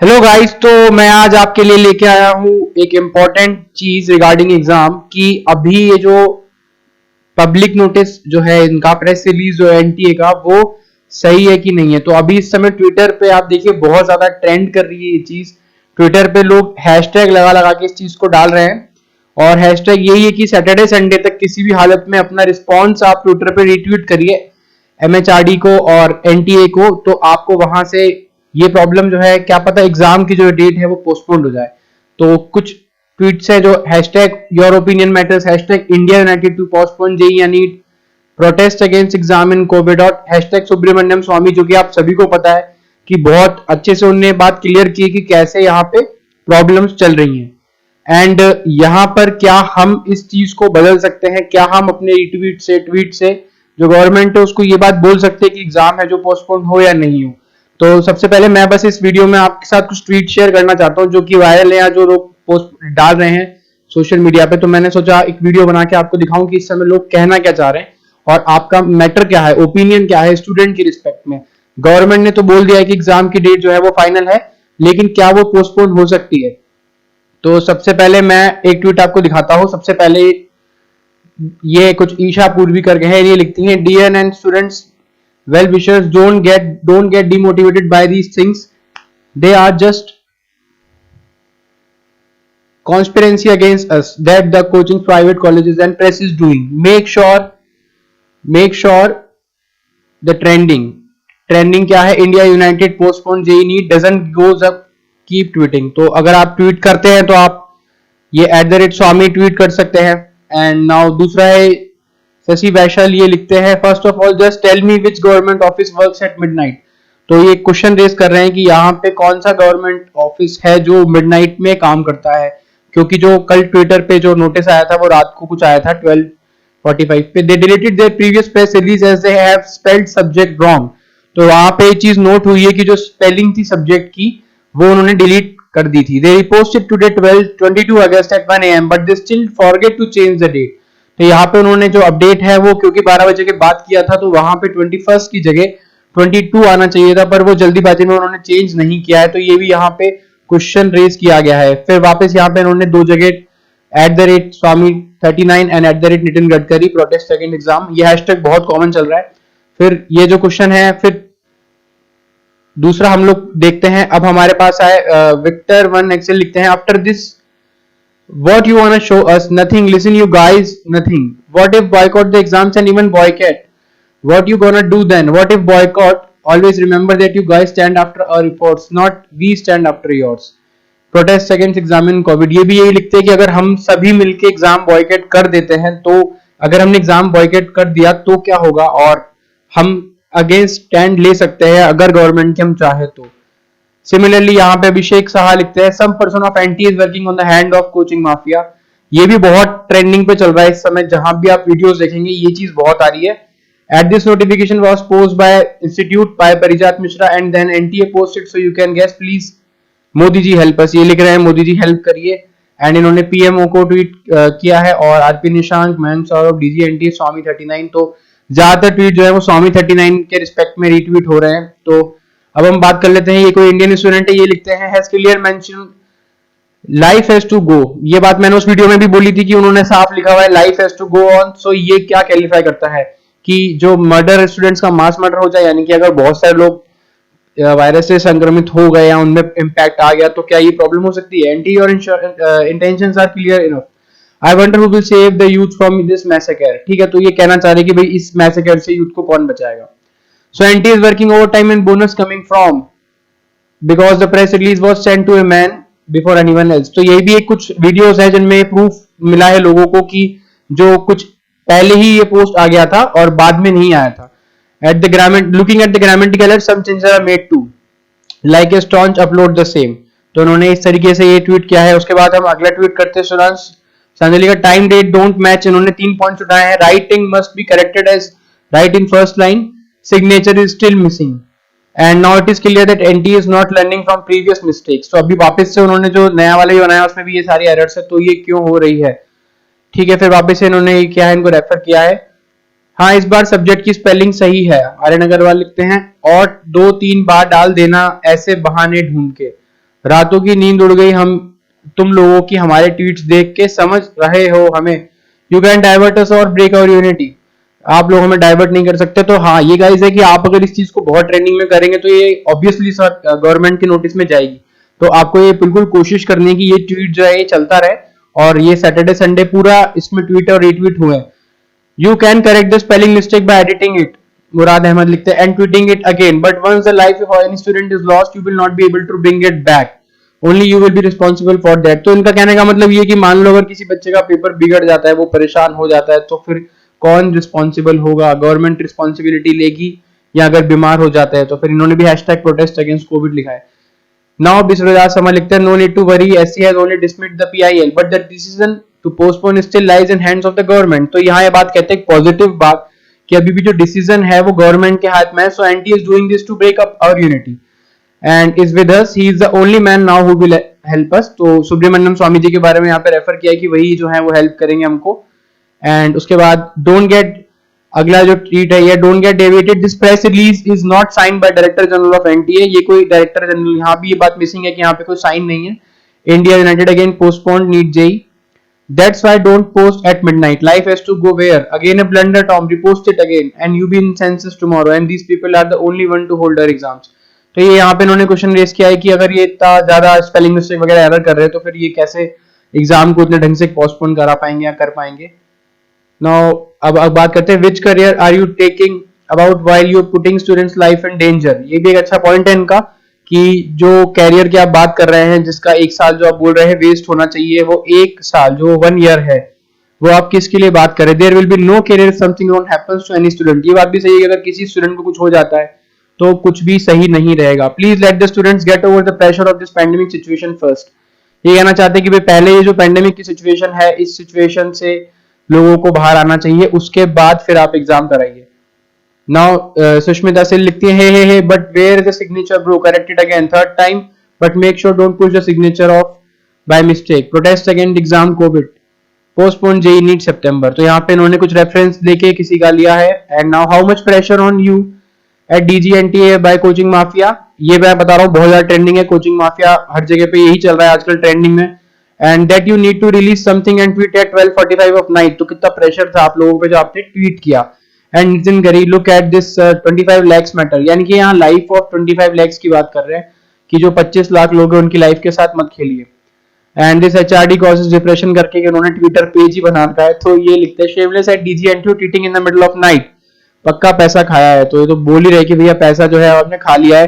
Hello guys, तो मैं आज आपके लिए लेके आया हूँ एक इम्पॉर्टेंट चीज रिगार्डिंग एग्जाम कि अभी ये जो पब्लिक नोटिस जो है इनका प्रेस रिलीज जो है एनटीए का वो सही है कि नहीं है। तो अभी इस समय ट्विटर पे आप देखिए बहुत ज्यादा ट्रेंड कर रही है ये चीज। ट्विटर पे लोग हैशटैग लगा लगा के इस चीज को डाल रहे हैं और हैशटैग यही है कि सैटरडे संडे तक किसी भी हालत में अपना रिस्पॉन्स आप ट्विटर पे रिट्वीट करिए एमएचआरडी को और एनटीए को, तो आपको वहां से ये प्रॉब्लम जो है क्या पता एग्जाम की जो डेट है वो पोस्टपोन्ड हो जाए। तो कुछ ट्वीट्स है जो hashtag your opinion matters, hashtag India united to postpone JEE या NEET, protest against exam in covid और हैशटैग सुब्रमण्यम स्वामी, जो कि आप सभी को पता है कि बहुत अच्छे से उन्होंने बात क्लियर की कि कैसे यहाँ पे प्रॉब्लम्स चल रही हैं एंड यहाँ पर क्या हम इस चीज को बदल सकते हैं, क्या हम अपने ट्वीट से जो गवर्नमेंट है उसको ये बात बोल सकते हैं कि एग्जाम है जो पोस्टपोन हो या नहीं हो। तो सबसे पहले मैं बस इस वीडियो में आपके साथ कुछ ट्वीट शेयर करना चाहता हूँ जो कि वायरल है या जो लोग पोस्ट डाल रहे हैं सोशल मीडिया पे। तो मैंने सोचा एक वीडियो बना के आपको दिखाऊं कि इस समय लोग कहना क्या चाह रहे हैं और आपका मैटर क्या है, ओपिनियन क्या है स्टूडेंट की रिस्पेक्ट में। गवर्नमेंट ने तो बोल दिया है कि एग्जाम की डेट जो है वो फाइनल है, लेकिन क्या वो पोस्टपोन हो सकती है। तो सबसे पहले मैं एक ट्वीट आपको दिखाता हूँ। सबसे पहले ये कुछ ईशा पूर्वी करके है, ये लिखती हैं dear and students well wishers, don't get demotivated by these things. They are just conspiracy against us that the coaching private colleges and press is doing. Make sure the trending क्या है, India united postpone JEE NEET doesn't goes up, keep tweeting. तो अगर आप tweet करते हैं तो आप ये @स्वामी ट्वीट कर सकते हैं। एंड नाउ दूसरा है शशि वैशाल, ये लिखते हैं first of all just tell me which government office works at midnight. तो ये क्वेश्चन रेज कर रहे हैं कि यहाँ पे कौन सा गवर्नमेंट ऑफिस है जो मिडनाइट में काम करता है, क्योंकि जो कल ट्विटर पे जो नोटिस आया था वो रात को कुछ आया था 12:45 पे। They deleted their previous press release as they have spelled subject wrong. तो वहां पे ये चीज नोट हुई है कि जो स्पेलिंग थी सब्जेक्ट की वो उन्होंने डिलीट कर दी थी। They reposted today 22 August at 1 AM but they still forget to change the date. तो यहाँ पे उन्होंने जो अपडेट है वो क्योंकि 12 बजे के बाद किया था तो वहां पे 21 की जगह 22 आना चाहिए था, पर वो जल्दीबाजी में उन्होंने चेंज नहीं किया है। तो ये भी यहाँ पे क्वेश्चन रेज किया गया है। फिर वापस यहाँ पे उन्होंने दो जगह @स्वामी39 एंड @नितिन गडकरी प्रोटेस्ट अगेंस्ट एग्जाम, ये हैशटैग बहुत कॉमन चल रहा है। फिर ये जो क्वेश्चन है, फिर दूसरा हम लोग देखते हैं। अब हमारे पास आए विक्टर 1 एक्सेल, लिखते हैं after this what you wanna show us? Nothing. Listen you guys, nothing. What if boycott the exams and even boycott? What you gonna do then? What if boycott? Always remember that you guys stand after our reports, not we stand after yours. Protest against exam in COVID. ये भी यही लिखते हैं कि अगर हम सभी मिलके एग्जाम बॉयकॉट कर देते हैं, तो अगर हमने एग्जाम बॉयकॉट कर दिया तो क्या होगा, और हम अगेंस्ट स्टैंड ले सकते हैं अगर गवर्नमेंट की हम चाहे तो। सिमिलरली यहाँ पे अभिषेक साहा लिखते हैं some person of NTA is working on the hand of coaching mafia. ये भी बहुत ट्रेंडिंग पे चल रहा है इस समय, जहां भी आप वीडियोस देखेंगे ये चीज बहुत आ रही है। At this notification was post by institute by Parijat Mishra and then NTA posted so you can guess please Modi ji help us. ये लिख रहे हैं मोदी जी हेल्प करिए। एंड इन्होंने पीएमओ को ट्वीट किया है और RP Nishank, Mayank Saurabh, DG NTA, Swamy 39। तो ज्यादातर ट्वीट जो है वो स्वामी 39 के रिस्पेक्ट में रीट्वीट हो रहे हैं। तो अब हम बात कर लेते हैं, ये कोई इंडियन स्टूडेंट है, ये लिखते हैं has clear mention life has to go. ये बात मैंने उस वीडियो में भी बोली थी कि उन्होंने साफ लिखा हुआ है life has to go on. So ये क्या क्वालिफाई करता है कि जो मर्डर स्टूडेंट्स का मास मर्डर हो जाए, यानी कि अगर बहुत सारे लोग वायरस से संक्रमित हो गए या उनमें इंपैक्ट आ गया तो क्या ये प्रॉब्लम हो सकती है। एंटी और intentions are clear enough. I wonder who will save the youth from this massacre. ठीक है, तो ये कहना चाह रहे हैं कि भाई इस मैसेकर से यूथ को कौन बचाएगा। So NT is working overtime and bonus coming from because the press release was sent to a man before anyone else. तो ये भी एक कुछ वीडियोस है जिनमें प्रूफ मिला है लोगों को कि जो कुछ पहले ही ये पोस्ट आ गया था और बाद में नहीं आया था। Looking at the grammatical errors, some changes are made too. Like a staunch upload the same. तो उन्होंने इस तरीके से ये ट्वीट किया है। उसके बाद हम अगला ट्वीट करते हैं। सुनांश सांजली का टाइम डेट डोंट मैच, इन्होंने 3 पॉइंट्स उठाए हैं। Writing must be corrected as right in first line, signature is still missing and now it is clear that NT is not learning from previous mistakes. तो अभी वापस से उन्होंने जो नया वाला ही बनाया उसमें भी ये सारी एरर्स है, तो ये क्यों हो रही है। ठीक है, फिर वापस से इन्होंने क्या है, इनको रेफर किया है। हाँ, इस बार सब्जेक्ट की स्पेलिंग सही है। आर्यन अग्रवाल लिखते हैं और 2-3 बार डाल देना ऐसे बहाने ढूंढ के। रातों की नींद उड़ गई हम तुम लोगों की हमारे ट्वीट्स देख के, समझ रहे हो हमें। यू कैन डाइवर्ट अस और ब्रेक आवर यूनिटी। आप लोग हमें डाइवर्ट नहीं कर सकते। तो हाँ, ये गाइस है कि आप अगर इस चीज को बहुत ट्रेंडिंग में करेंगे तो ये ऑब्वियसली गवर्नमेंट के नोटिस में जाएगी। तो आपको ये बिल्कुल कोशिश करनी है कि ये ट्वीट जो है ये चलता रहे, और ये सैटरडे संडे पूरा इसमें ट्वीट और रीट्वीट हुए। You can correct the spelling mistake by editing it, Murad Ahmed लिखते हैं, and tweeting it again, but once the life of any student is lost you will not be able to bring it back, only you will be responsible for that. तो इनका कहने का मतलब ये कि मान लो अगर किसी बच्चे का पेपर बिगड़ जाता है, वो परेशान हो जाता है, तो फिर कौन रिस्पॉन्सिबल होगा? गवर्नमेंट रिस्पॉन्सिबिलिटी लेगी, या अगर बीमार हो जाता है तो फिर इन्होंने भी हैशटैग प्रोटेस्ट अगेंस्ट कोविड लिखा है। नाउ बिस्मिल्लाह समा लिखते हैं, no need to worry, SC has only dismissed the PIL but the decision to postpone still lies in hands of the government. तो यहाँ ये बात कहते हैं पॉजिटिव बात कि अभी भी जो डिसीजन है वो गवर्नमेंट के हाथ में है। So NT is doing this to break up our unity and is with us, he is the only man now who will help us. तो सुब्रमण्यम स्वामी जी के बारे में यहाँ पे रेफर किया है कि वही जो है वो हेल्प करेंगे हमको। एंड उसके बाद डोंट गेट, अगला जो ट्वीट है ये, don't get deviated, this press release is not sign by director general of NTA. ये कोई डायरेक्टर जनरल, यहाँ भी ये बात मिसिंग है कि यहाँ पे कोई साइन नहीं है। India united again postponed NEET JEE, that's why don't post at midnight, life has to go where, again a blunder Tom, repost it again and you be in senses tomorrow and these people are the only one to hold their exams. तो ये यहाँ पे इन्होंने question race किया है कि अगर ये इतना ज्यादा स्पेलिंग मिस्टेक वगैरह एरर कर रहे हैं तो फिर ये कैसे एग्जाम को इतने ढंग से पोस्टपोन करा पाएंगे या कर पाएंगे। नाउ अब बात करते हैं, which career are you taking about while you putting students life in danger. ये भी एक अच्छा पॉइंट है इनका कि जो कैरियर की आप बात कर रहे हैं, जिसका एक साल जो आप बोल रहे हैं वेस्ट होना चाहिए, वो एक साल जो 1 ईयर है वो आप किसके लिए बात करें। There will be no career something wrong happens to any student. ये बात भी सही है कि अगर किसी स्टूडेंट को कुछ हो जाता है तो कुछ भी सही नहीं रहेगा। Please let the students get over the pressure of this pandemic situation first. ये कहना चाहते हैं कि भाई पहले ये जो पैंडेमिक की सिचुएशन है, इस सिचुएशन से लोगों को बाहर आना चाहिए, उसके बाद फिर आप एग्जाम कराइए। नाउ सुष्मिता सिल लिखती है, hey but where is the signature bro, correct it again third time but make sure don't push the signature of by mistake, protest against exam covid, postpone JEE NEET September. तो यहाँ पे इन्होंने कुछ reference लेके किसी का लिया है। And now how much pressure on you at DGNTA by coaching mafia. ये मैं बता रहा हूँ बहुत ज्यादा ट्रेंडिंग है, कोचिंग माफिया हर जगह पे यही चल रहा है आजकल ट्रेंडिंग में। And that you need to release something and tweet at 12:45 of night. तो कितना प्रेशर था आप लोगों पे जो आपने ट्वीट किया। एंड नितिन गरी, look at this 25 lakhs matter, यानी कि यहाँ लाइफ ऑफ 25 लैक्स की बात कर रहे हैं कि जो 25 लाख लोग हैं उनकी लाइफ के साथ मत खेलिए। And this HRD causes depression करके उन्होंने ट्विटर पेज ही बना रखा है। तो ये लिखते हैं, shameless at DGNTA tweeting in the middle of night, पक्का पैसा खाया है। तो ये तो बोल ही रहे कि भैया पैसा जो है आपने खा लिया है।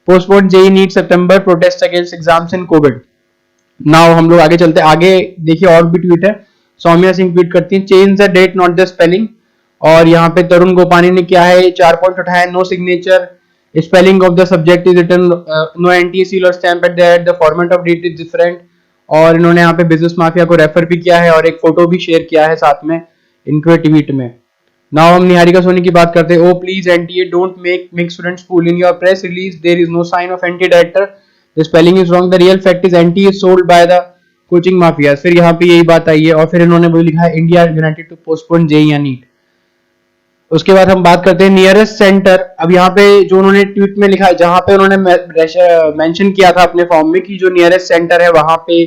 Postpone JEE NEET September, protest against exams in COVID. Now हम लोग आगे चलते हैं, आगे देखिए और भी ट्वीट है। सौम्या सिंह ट्वीट करती है, change the date not the spelling. और यहाँ पे तरुण गोपानी ने क्या है 4 पॉइंट उठाया, no signature, spelling of the subject is written, no NTA seal और stamp at the format of date is different. और इन्होंने यहाँ पे बिजनेस माफिया को रेफर भी किया है और एक फोटो भी शेयर किया है साथ में इनके ट्वीट में। नाउ हम निहारिका सोनी की बात करते हैं, oh please NTA don't make students fool, in your press release there is no sign of NTA director, the spelling is wrong, the real fact is NTA is sold by the coaching mafia. फिर यहाँ पे यही बात आई है और फिर इन्होंने वही लिखा है, India united to postpone JEE या नीट। उसके बाद हम बात करते हैं नियरेस्ट सेंटर। अब यहाँ पे जो उन्होंने ट्वीट में लिखा है, जहां पे उन्होंने मेंशन किया था अपने फॉर्म में कि जो नियरेस्ट सेंटर है वहां पे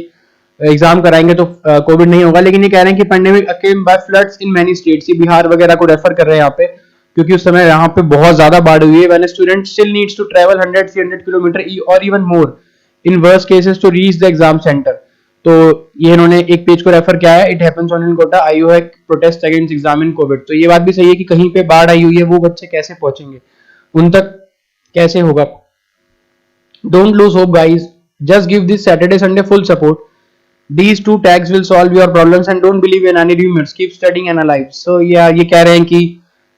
एग्जाम कराएंगे तो कोविड नहीं होगा, लेकिन ये कह रहे हैं कि पेंडेमिक अकेम by floods in many states. ये बिहार वगैरह को रेफर कर रहे हैं यहाँ पे, क्योंकि उस समय यहाँ पे बहुत ज्यादा बाढ़ हुई है। When student still needs to travel 100-300 kilometre और even more in worst cases to reach the exam centre. तो ये इन्होंने एक पेज को रेफर किया है, it happens on in Kota, IOA protest against exam in covid. तो ये बात भी सही है कि कहीं पे बाढ़ आई हुई है, वो बच्चे कैसे पहुंचेंगे, उन तक कैसे होगा। Don't lose hope guys, just give this Saturday Sunday full support, these two tags will solve your problems and don't believe in any rumors, keep studying and alive। so ये कह रहे हैं कि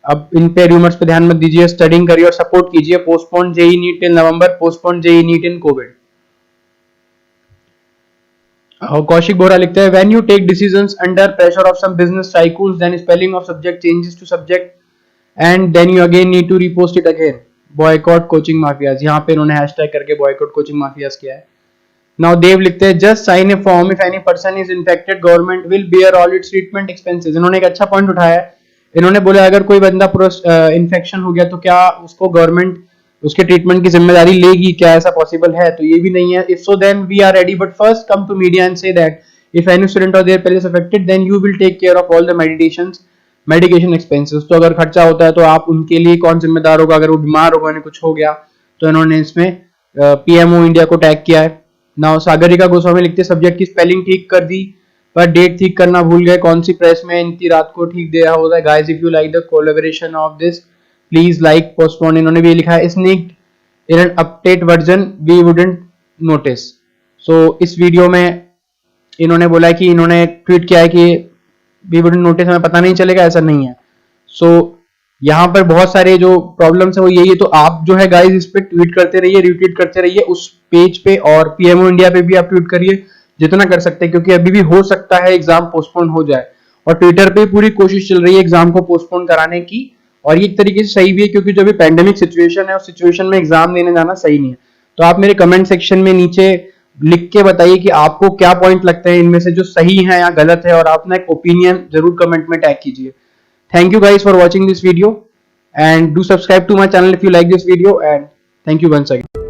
अब इन पे रूमर्स पे ध्यान मत दीजिए, स्टडिंग करिए और सपोर्ट कीजिए। Postpone JEE NEET till November, postpone JEE NEET in covid. Kaushik Bora लिखते हैं, when you take decisions under pressure of some business tycoons then spelling of subject changes to subject and then you again need to repost it again, boycott coaching mafias. यहाँ पे इन्होंने hashtag करके boycott coaching mafias किया है। Now Dev लिखते हैं, just sign a form, if any person is infected government will bear all its treatment expenses. इन्होंने एक अच्छा पॉइंट उठाया है, इन्होंने बोला अगर कोई बंदा इन्फेक्शन हो गया तो क्या उसको गवर्नमेंट उसके ट्रीटमेंट की जिम्मेदारी लेगी, क्या ऐसा पॉसिबल है? तो ये भी नहीं है. If so then we are ready, but first come to media and say that if any student or their parents affected, then you will take care of all the medication expenses. तो अगर खर्चा होता है तो आप उनके लिए कौन जिम्मेदार होगा? अगर वो बीमार होगा, उन्हें कुछ हो गया, तो इन्होंने इसमें पीएमओ इंडिया को टैग किया है. नाउ सागरिका गोस्वामी लिखते सब्जेक्ट की स्पेलिंग ठीक कर दी पर डेट ठीक करना भूल गए. कौन सी प्रेस में इनकी रात को ठीक दिया होता है? Guys, if you like the collaboration of this, please like postpone. इन्होंने भी लिखा है sneaked in an update version, we wouldn't notice. So इस वीडियो में इन्होंने बोला है कि इन्होंने ट्वीट किया है कि वी वुडंट नोटिस, हमें पता नहीं चलेगा. ऐसा नहीं है. सो यहाँ पर बहुत सारे जो प्रॉब्लम्स है वो यही है. तो आप जो है गाइस इस पे ट्वीट करते रहिए, रिट्वीट करते रहिए उस पेज पे, और पीएमओ इंडिया पे भी आप ट्वीट करिए जितना कर सकते हैं, क्योंकि अभी भी हो सकता है एग्जाम पोस्टपोन हो जाए. और ट्विटर पे पूरी कोशिश चल रही है एग्जाम को पोस्टपोन कराने की, और ये एक तरीके से सही भी है, क्योंकि जो भी पैंडेमिक सिचुएशन है उस सिचुएशन में एग्जाम देने जाना सही नहीं है. तो आप मेरे कमेंट सेक्शन में नीचे लिख के बताइए कि आपको क्या पॉइंट लगते हैं इनमें से जो सही है या गलत है, और अपना एक ओपिनियन जरूर कमेंट में टैग कीजिए. Thank you guys for watching this video, and do subscribe to my channel if you like this video, and thank you once again.